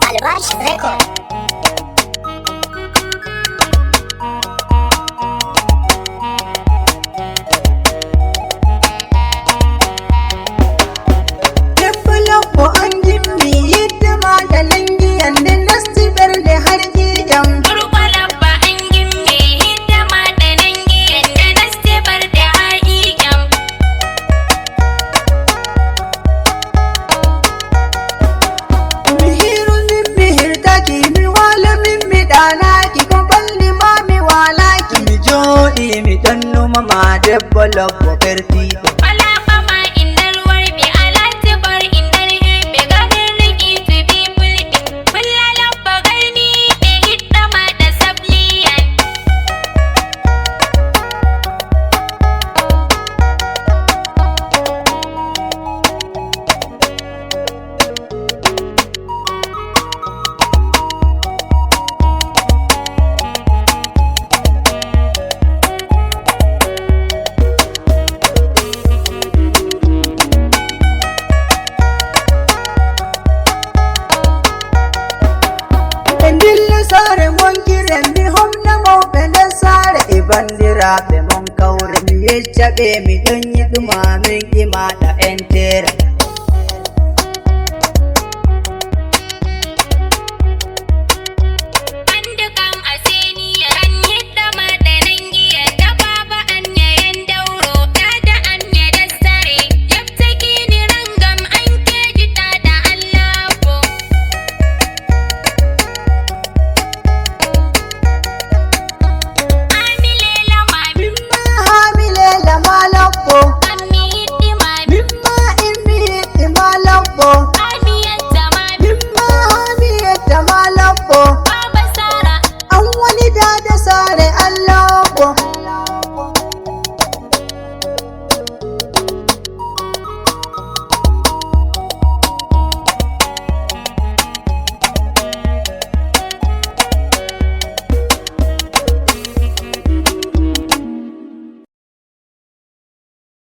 Albash Record. Develop an gimmi yadda maganin giyan da nasibar da har gidan. Turkwalabba an gimme hidda madanin giyan da nasibar da har gidan. Mihiru min mihir taki mi wala min mi dana ki ko balli ma mi wala ki. Mi jodi mi dannu mama develop ferti. Falaba ma indar warbe alatibar indar hirbe ganin riki to be fulbi. Fullalabba garni be hidda ma da sabliyan. Endille sare mon kiren mi homna mawɓe nder sare e bandiraɓe mon kawre mi yecca ɓe mi ɗon yiɗuma min ƴimaɗa entere.